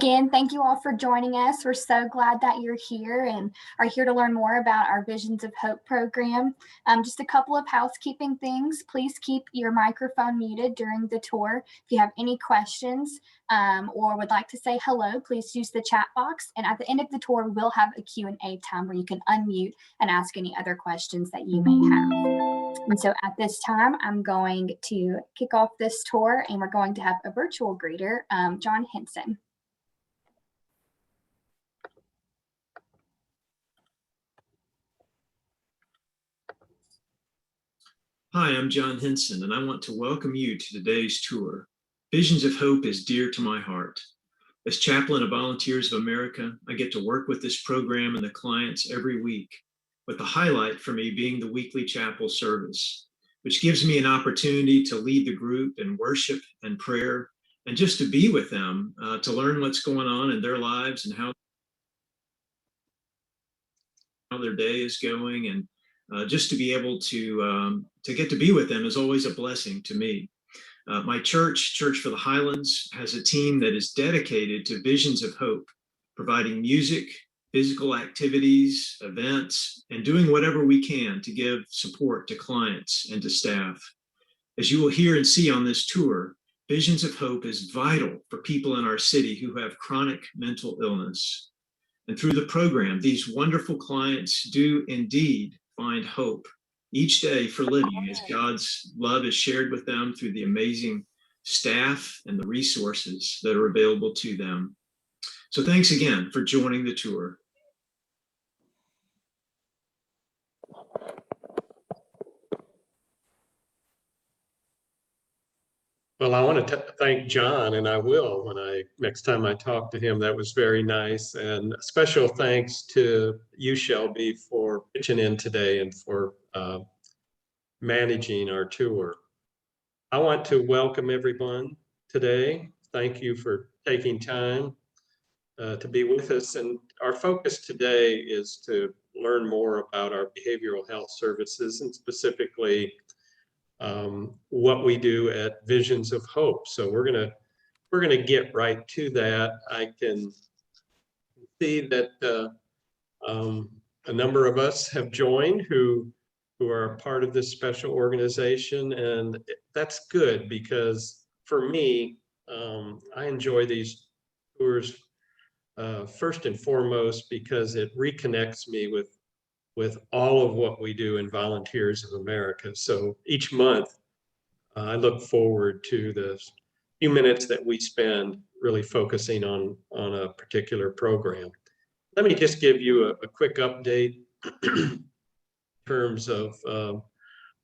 Again, thank you all for joining us. We're so glad that you're here and are here to learn more about our Visions of Hope program. Just a couple of housekeeping things. Please keep your microphone muted during the tour. If you have any questions or would like to say hello, please use the chat box. And at the end of the tour, we'll have a Q&A time where you can unmute and ask any other questions that you may have. And so at this time, I'm going to kick off this tour, and we're going to have a virtual greeter, John Henson. Hi, I'm John Henson, and I want to welcome you to today's tour. Visions of Hope is dear to my heart. As chaplain of Volunteers of America, I get to work with this program and the clients every week, with the highlight for me being the weekly chapel service, which gives me an opportunity to lead the group in worship and prayer, and just to be with them, to learn what's going on in their lives and how their day is going, and just to be able to get to be with them is always a blessing to me. My church, Church for the Highlands, has a team that is dedicated to Visions of Hope, providing music, physical activities, events, and doing whatever we can to give support to clients and to staff. As you will hear and see on this tour, Visions of Hope is vital for people in our city who have chronic mental illness. And through the program, these wonderful clients do indeed find hope each day for living, as God's love is shared with them through the amazing staff and the resources that are available to them. So thanks again for joining the tour. Well, I want to thank John, and I will when next time I talk to him. That was very nice. And a special thanks to you, Shelby, for pitching in today and for managing our tour. I want to welcome everyone today. Thank you for taking time to be with us. And our focus today is to learn more about our behavioral health services, and specifically what we do at Visions of Hope. So we're gonna get right to that. I can see that a number of us have joined who are a part of this special organization, and that's good, because for me, I enjoy these tours first and foremost because it reconnects me with all of what we do in Volunteers of America. So each month, I look forward to the few minutes that we spend really focusing on a particular program. Let me just give you a quick update in terms of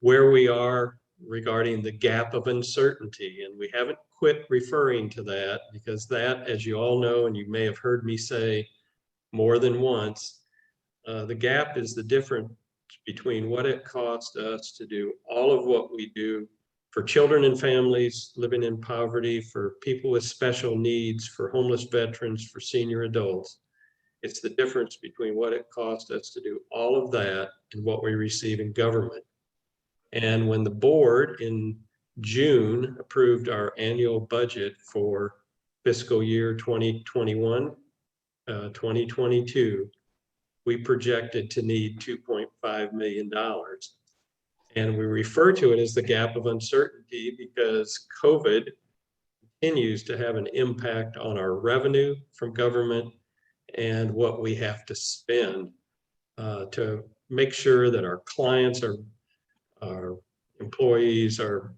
where we are regarding the gap of uncertainty. And we haven't quit referring to that, because that, as you all know, and you may have heard me say more than once, the gap is the difference between what it costs us to do all of what we do for children and families living in poverty, for people with special needs, for homeless veterans, for senior adults. It's the difference between what it costs us to do all of that and what we receive in government. And when the board in June approved our annual budget for fiscal year 2021, 2022, we projected to need $2.5 million. And we refer to it as the gap of uncertainty because COVID continues to have an impact on our revenue from government and what we have to spend to make sure that our clients, our employees are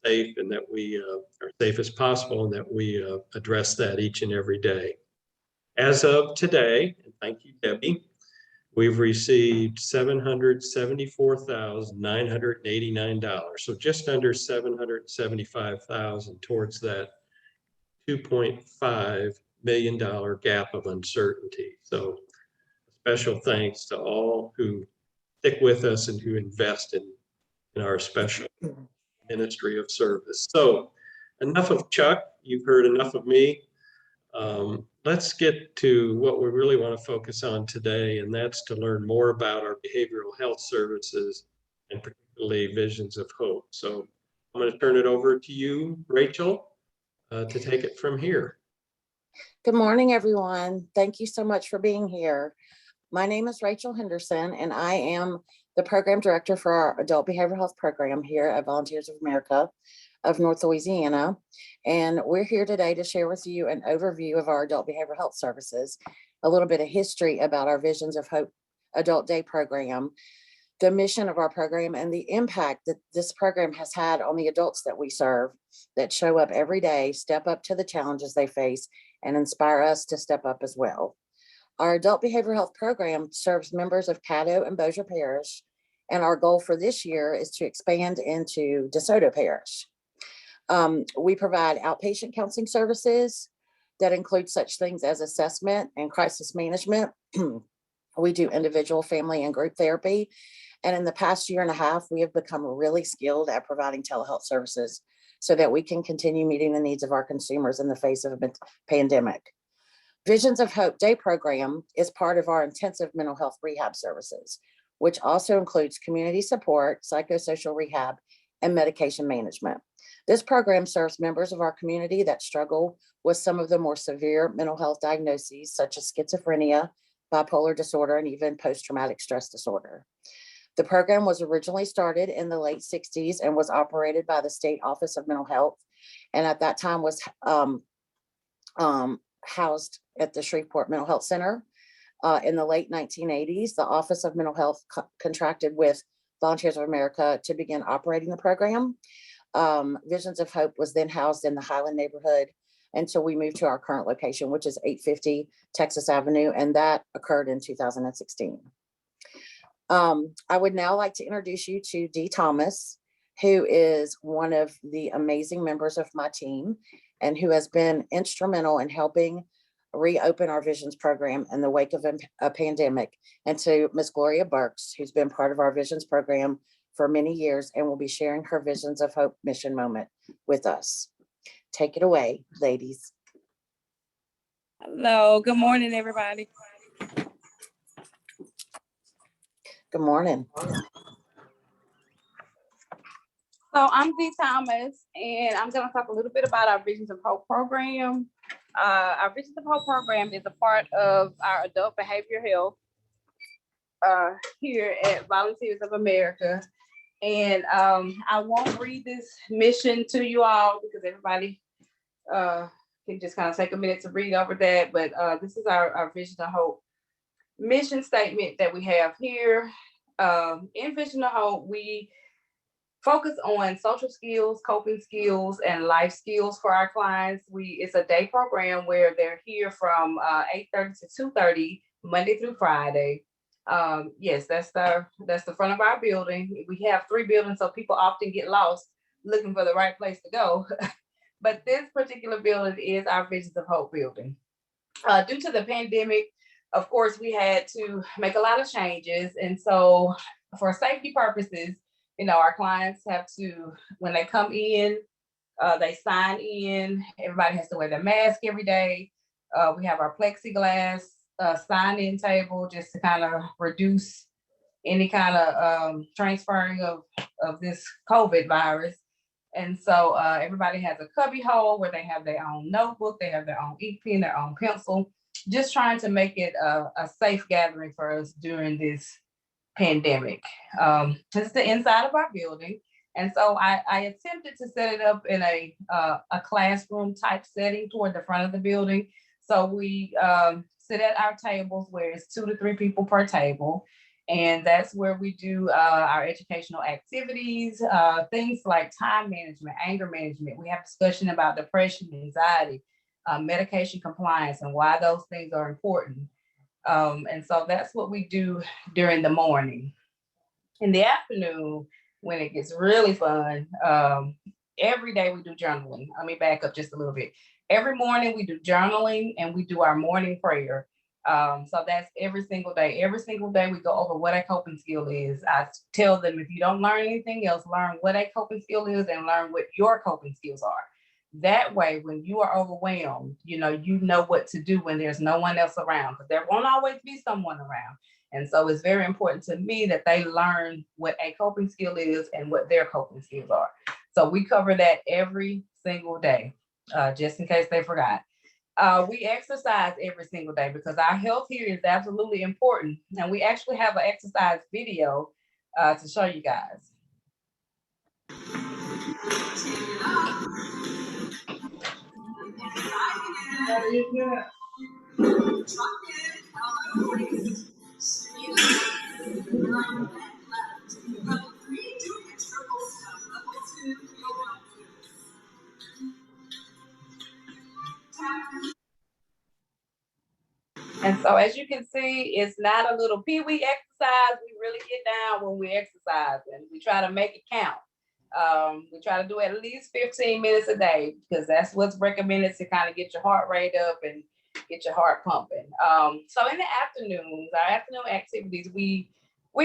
safe, and that we are safe as possible, and that we address that each and every day. As of today, and thank you, Debbie, we've received $774,989, so just under $775,000 towards that $2.5 million gap of uncertainty. So special thanks to all who stick with us and who invest in our special ministry of service. So enough of Chuck, you've heard enough of me. Let's get to what we really want to focus on today, and that's to learn more about our behavioral health services, and particularly Visions of Hope. So I'm going to turn it over to you, Rachel, to take it from here. Good morning, everyone. Thank you so much for being here. My name is Rachel Henderson, and I am the program director for our adult behavioral health program here at Volunteers of America of North Louisiana. And we're here today to share with you an overview of our adult behavioral health services, a little bit of history about our Visions of Hope Adult Day program, the mission of our program, and the impact that this program has had on the adults that we serve that show up every day, step up to the challenges they face, and inspire us to step up as well. Our adult behavioral health program serves members of Caddo and Bossier Parish, and our goal for this year is to expand into DeSoto Parish. We provide outpatient counseling services that include such things as assessment and crisis management. We do individual, family, and group therapy. And in the past year and a half, we have become really skilled at providing telehealth services so that we can continue meeting the needs of our consumers in the face of a pandemic. Visions of Hope Day program is part of our intensive mental health rehab services, which also includes community support, psychosocial rehab, and medication management. This program serves members of our community that struggle with some of the more severe mental health diagnoses, such as schizophrenia, bipolar disorder, and even post-traumatic stress disorder. The program was originally started in the late 60s and was operated by the State Office of Mental Health, and at that time was housed at the Shreveport Mental Health Center. In the late 1980s, the Office of Mental Health contracted with Volunteers of America to begin operating the program. Visions of Hope was then housed in the Highland neighborhood until we moved to our current location, which is 850 Texas Avenue, and that occurred in 2016. I would now like to introduce you to Dee Thomas, who is one of the amazing members of my team and who has been instrumental in helping reopen our Visions program in the wake of a pandemic, and to Ms. Gloria Burks, who's been part of our Visions program for many years and will be sharing her Visions of Hope mission moment with us. Take it away, ladies. Hello, good morning, everybody. Good morning. So I'm Dee Thomas, and I'm going to talk a little bit about our Visions of Hope program. Our Visions of Hope program is a part of our adult behavioral health here at Volunteers of America. And I won't read this mission to you all because everybody can just kind of take a minute to read over that. But this is our Vision of Hope mission statement that we have here. In Vision of Hope, we focus on social skills, coping skills, and life skills for our clients. It's a day program where they're here from 8:30 to 2:30, Monday through Friday. Yes, that's the front of our building. We have 3 buildings, so people often get lost looking for the right place to go. But this particular building is our Visions of Hope building. Due to the pandemic, of course, we had to make a lot of changes. And so for safety purposes, our clients have to, when they come in, they sign in. Everybody has to wear their mask every day. We have our plexiglass sign-in table just to kind of reduce any kind of transferring of this COVID virus. And so everybody has a cubby hole where they have their own notebook, they have their own ink pen, their own pencil, just trying to make it a safe gathering for us during this pandemic. This is the inside of our building. And so I attempted to set it up in a classroom type setting toward the front of the building. So we sit at our tables where it's 2 to 3 people per table. And that's where we do our educational activities, things like time management, anger management. We have discussion about depression, anxiety, medication compliance, and why those things are important. And so that's what we do during the morning. In the afternoon, when it gets really fun, every day we do journaling. Let me back up just a little bit. Every morning we do journaling and we do our morning prayer. So that's every single day. Every single day we go over what a coping skill is. I tell them, if you don't learn anything else, learn what a coping skill is and learn what your coping skills are. That way, when you are overwhelmed, you know what to do when there's no one else around, because there won't always be someone around. And so it's very important to me that they learn what a coping skill is and what their coping skills are. So we cover that every single day, just in case they forgot. We exercise every single day because our health here is absolutely important. And we actually have an exercise video to show you guys. And so as you can see, it's not a little pee-wee exercise. We really get down when we exercise and we try to make it count. We try to do at least 15 minutes a day because that's what's recommended to kind of get your heart rate up and get your heart pumping. So in the afternoons, our afternoon activities, we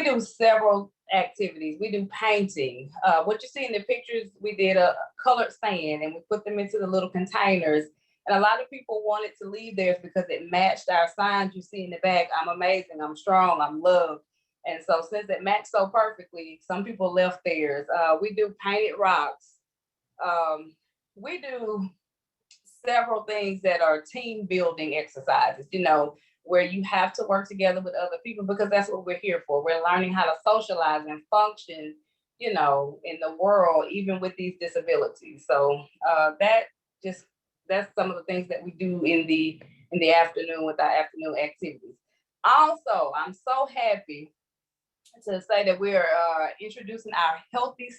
do several activities. We do painting. What you see in the pictures, we did a colored sand and we put them into the little containers. And a lot of people wanted to leave theirs because it matched our signs you see in the back. I'm amazing, I'm strong, I'm loved. And so since it matched so perfectly, some people left theirs. We do painted rocks. We do several things that are team building exercises, you know, where you have to work together with other people because that's what we're here for. We're learning how to socialize and function, you know, in the world, even with these disabilities. So that's some of the things that we do in the afternoon with our afternoon activities. Also, I'm so happy to say that we're introducing our healthy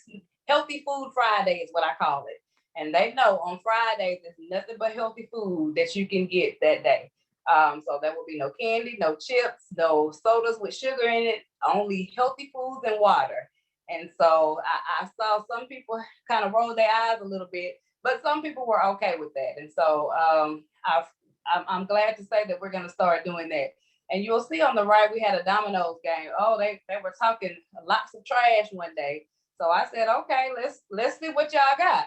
food Friday is what I call it. And they know on Fridays there's nothing but healthy food that you can get that day. So there will be no candy, no chips, no sodas with sugar in it, only healthy foods and water. And so I saw some people kind of roll their eyes a little bit, but some people were okay with that. And so I'm glad to say that we're going to start doing that. And you'll see on the right, we had a Domino's game. Oh, they were talking lots of trash one day. So I said, okay, let's see what y'all got.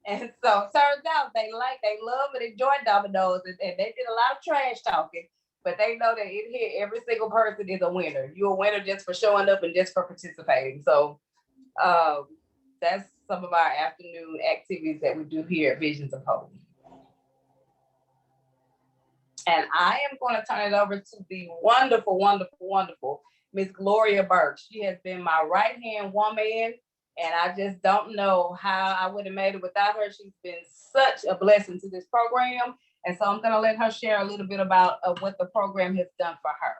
And so it turns out they love and enjoy Domino's, and they did a lot of trash talking, but they know that in here, every single person is a winner. You're a winner just for showing up and just for participating. So that's some of our afternoon activities that we do here at Visions of Hope. And I am going to turn it over to the wonderful, wonderful, wonderful Miss Gloria Burke. She has been my right-hand woman, and I just don't know how I would have made it without her. She's been such a blessing to this program. And so I'm going to let her share a little bit about what the program has done for her.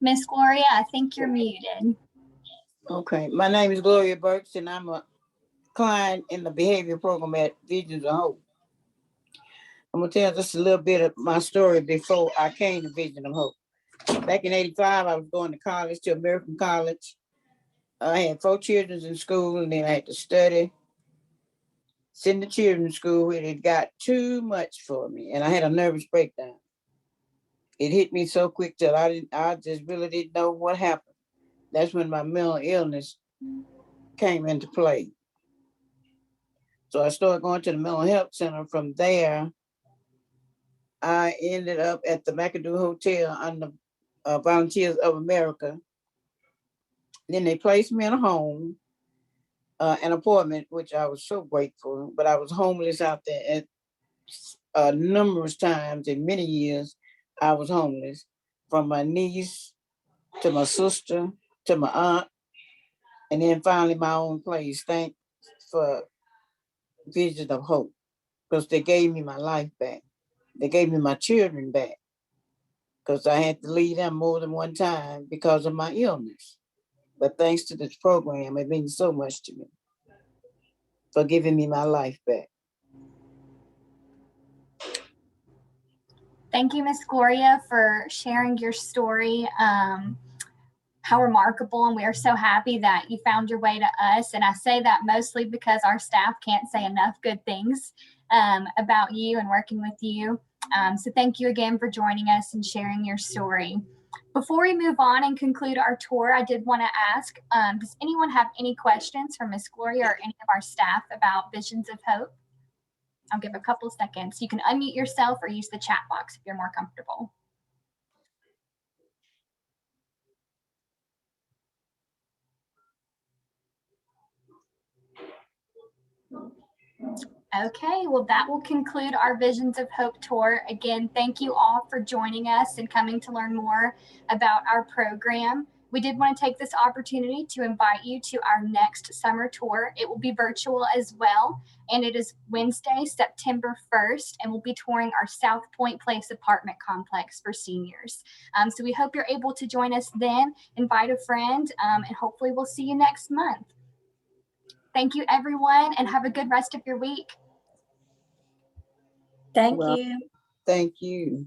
Miss Gloria, I think you're muted. Okay, my name is Gloria Burks, and I'm a client in the behavior program at Visions of Hope. I'm gonna tell just a little bit of my story before I came to Vision of Hope. Back in '85, I was going to college, to American College. I had 4 children in school, and then I had to study, send the children to school, and it got too much for me, and I had a nervous breakdown. It hit me so quick that I just really didn't know what happened. That's when my mental illness came into play. So I started going to the mental health center. From there, I ended up at the McAdoo Hotel under Volunteers of America. Then they placed me in a home, an apartment, which I was so grateful, but I was homeless out there at numerous times in many years. I was homeless, from my niece to my sister to my aunt, and then finally my own place. Thanks for Vision of Hope, because they gave me my life back. They gave me my children back, because I had to leave them more than one time because of my illness. But thanks to this program, it means so much to me for giving me my life back. Thank you, Miss Gloria, for sharing your story. How remarkable, and we are so happy that you found your way to us. And I say that mostly because our staff can't say enough good things about you and working with you. So thank you again for joining us and sharing your story. Before we move on and conclude our tour, I did want to ask, does anyone have any questions for Miss Gloria or any of our staff about Visions of Hope? I'll give a couple seconds. You can unmute yourself or use the chat box if you're more comfortable. Okay, well, that will conclude our Visions of Hope tour. Again, thank you all for joining us and coming to learn more about our program. We did want to take this opportunity to invite you to our next summer tour. It will be virtual as well, and it is Wednesday, September 1st, and we'll be touring our South Point Place apartment complex for seniors. So we hope you're able to join us then, invite a friend, and hopefully we'll see you next month. Thank you, everyone, and have a good rest of your week. Thank Well, you. thank you.